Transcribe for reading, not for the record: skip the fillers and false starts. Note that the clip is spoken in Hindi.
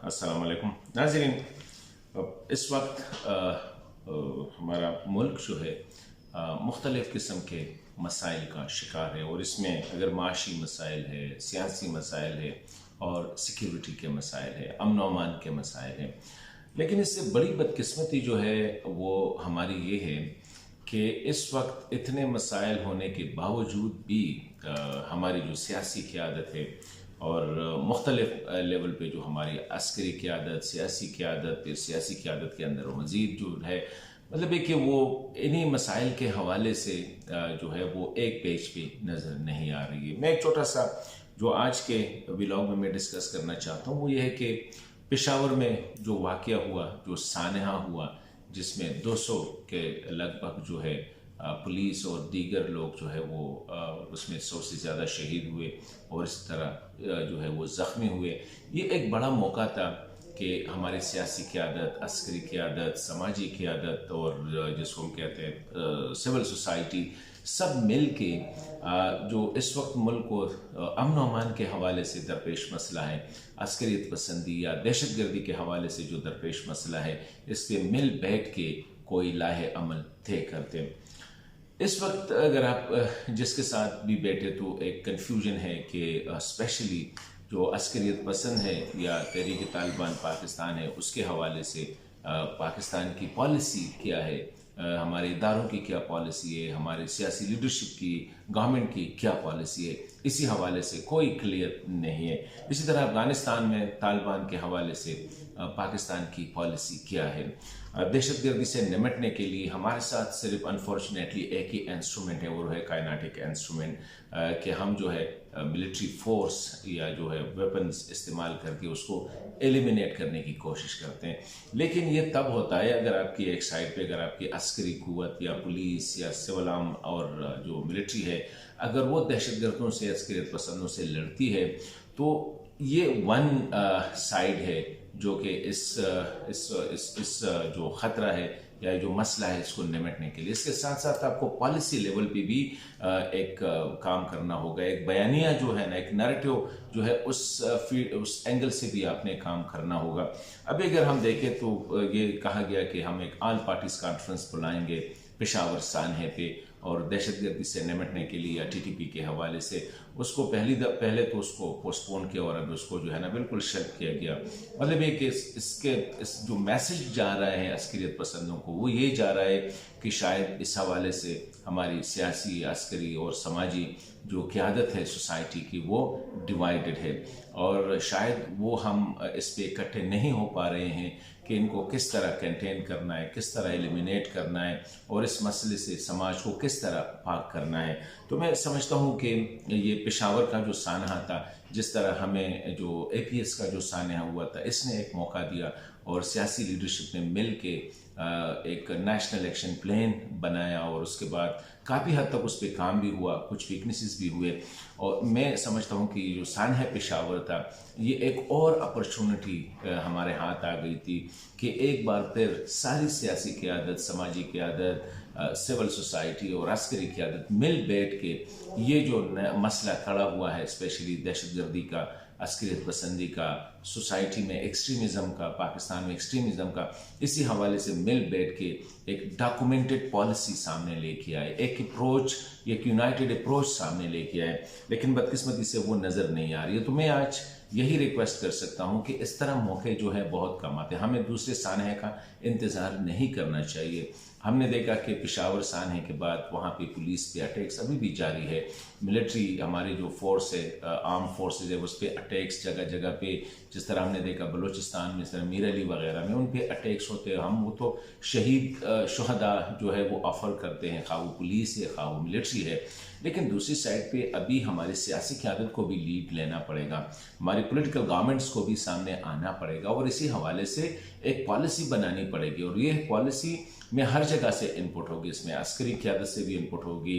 अस्सलाम वालेकुम नाज़रीन। इस वक्त हमारा मुल्क जो है मुख्तलिफ़ किस्म के मसाइल का शिकार है, और इसमें अगर माशी मसाइल है, सियासी मसाइल है और सिक्योरिटी के मसाइल है, अमन व अमान के मसाइल हैं। लेकिन इससे बड़ी बदकिस्मती जो है वो हमारी ये है कि इस वक्त इतने मसाइल होने के बावजूद भी हमारी जो सियासी क़यादत है और मुख्तलिफ लेवल पे जो हमारी अस्करी क़यादत, सियासी क़यादत, फिर सियासी क़यादत के अंदर मज़ीद जो है मतलब है कि वो इन्हीं मसाइल के हवाले से जो है वो एक पेज पे नज़र नहीं आ रही है। मैं एक छोटा सा जो आज के व्लॉग में मैं डिस्कस करना चाहता हूँ वो ये है कि पेशावर में जो वाक़या हुआ, जो सानहा हुआ, जिसमें 200 के लगभग जो है पुलिस और दीगर लोग जो है वो उसमें 100 से ज़्यादा शहीद हुए और इस तरह जो है वो ज़ख्मी हुए। ये एक बड़ा मौका था कि हमारी सियासी क़यादत, अस्करी क़यादत, समाजी क़यादत और जिसको हम कहते हैं सिविल सोसाइटी, सब मिल के जो इस वक्त मुल्क को अमन व अमान के हवाले से दरपेश मसला है, अस्करियत पसंदी या दहशत गर्दी के हवाले से जो दरपेश मसला है, इस पर मिल बैठ के कोई लाहे अमल तय करते हैं। इस वक्त अगर आप जिसके साथ भी बैठे तो एक कन्फ्यूजन है कि स्पेशली जो अस्करियत पसंद है या तहरीक तालिबान पाकिस्तान है, उसके हवाले से पाकिस्तान की पॉलिसी क्या है, हमारे इदारों की क्या पॉलिसी है, हमारे सियासी लीडरशिप की, गवर्नमेंट की क्या पॉलिसी है, इसी हवाले से कोई क्लियर नहीं है। इसी तरह अफ़गानिस्तान में तालिबान के हवाले से पाकिस्तान की पॉलिसी क्या है। दहशत गर्दी से निमटने के लिए हमारे साथ सिर्फ अनफॉर्चुनेटली एक ही इंस्ट्रूमेंट है, वो है कायनाटिक इंस्ट्रूमेंट, कि हम जो है मिलिट्री फोर्स या जो है वेपन्स इस्तेमाल करके उसको एलिमिनेट करने की कोशिश करते हैं। लेकिन ये तब होता है अगर आपकी एक साइड पे अगर आपकी अस्करी कुव्वत या पुलिस या सिविल आर्म और जो मिलिट्री है, अगर वो दहशत गर्दों से, अस्करियत पसंदों से लड़ती है, तो ये वन साइड है जो कि इस जो ख़तरा है या जो मसला है इसको निमटने के लिए। इसके साथ साथ आपको पॉलिसी लेवल पे भी एक काम करना होगा, एक बयानिया जो है ना, एक नैरेटिव जो है उस एंगल से भी आपने काम करना होगा। अभी अगर हम देखें तो ये कहा गया कि हम एक ऑल पार्टीज कॉन्फ्रेंस बुलाएंगे पेशावर सानहे पे, और दहशतगर्दी से निमटने के लिए या टीटीपी के हवाले से उसको पहले तो उसको पोस्टपोन किया और अब उसको जो है ना बिल्कुल शट किया गया। मतलब ये कि इस जो मैसेज जा रहा है अस्करियत पसंदों को, वो ये जा रहा है कि शायद इस हवाले से हमारी सियासी, अस्करी और समाजी जो क़यादत है सोसाइटी की वो डिवाइडेड है, और शायद वो हम इस पे इकट्ठे नहीं हो पा रहे हैं कि इनको किस तरह कंटेन करना है, किस तरह एलिमिनेट करना है और इस मसले से समाज को किस तरह पाक करना है। तो मैं समझता हूँ कि ये पेशावर का जो सानहा था, जिस तरह हमें जो APS का जो सानहा हुआ था, इसने एक मौका दिया और सियासी लीडरशिप ने मिल के एक नेशनल एक्शन प्लान बनाया और उसके बाद काफ़ी हद तक उस पर काम भी हुआ, कुछ वीकनेसेस भी हुए। और मैं समझता हूँ कि जो सानहा पेशावर था, ये एक और अपॉर्चुनिटी हमारे हाथ आ गई थी कि एक बार फिर सारी सियासी क़यादत, समाजी क़यादत, सिविल सोसाइटी और अस्करी क़यादत मिल बैठ के ये जो मसला खड़ा हुआ है, स्पेशली दहशतगर्दी का, अस्करियत पसंदी का, सोसाइटी में एक्सट्रीमिज़म का, पाकिस्तान में एक्सट्रीमिज़म का, इसी हवाले से मिल बैठ के एक डॉक्यूमेंटेड पॉलिसी सामने लेके आए, एक अप्रोच, एक यूनाइटेड अप्रोच सामने लेके आए। लेकिन बदकिस्मती से वो नज़र नहीं आ रही है। तो मैं आज यही रिक्वेस्ट कर सकता हूँ कि इस तरह मौके जो है बहुत कम आते हैं, हमें दूसरे सानहे का इंतज़ार नहीं करना चाहिए। हमने देखा कि पेशावर सानहे के बाद वहाँ पे पुलिस पे अटैक्स अभी भी जारी है, मिलिट्री हमारी जो फोर्स है, आर्म फोर्सेज है, उस पर अटैक्स जगह जगह पे, जिस तरह हमने देखा बलूचिस्तान में, जैसे मीर अली वगैरह में, उन पे अटैक्स होते हैं। हम वो तो शहीद शुहदा जो है वो ऑफ़र करते हैं, खा वो पुलिस है खा वो मिलिट्री है। लेकिन दूसरी साइड पे अभी हमारी सियासी क़यादत को भी लीड लेना पड़ेगा, हमारी पॉलिटिकल गवर्नमेंट्स को भी सामने आना पड़ेगा और इसी हवाले से एक पॉलिसी बनानी पड़ेगी। और ये पॉलिसी में हर जगह से इनपुट होगी, इसमें अस्करी क़यादत से भी इनपुट होगी,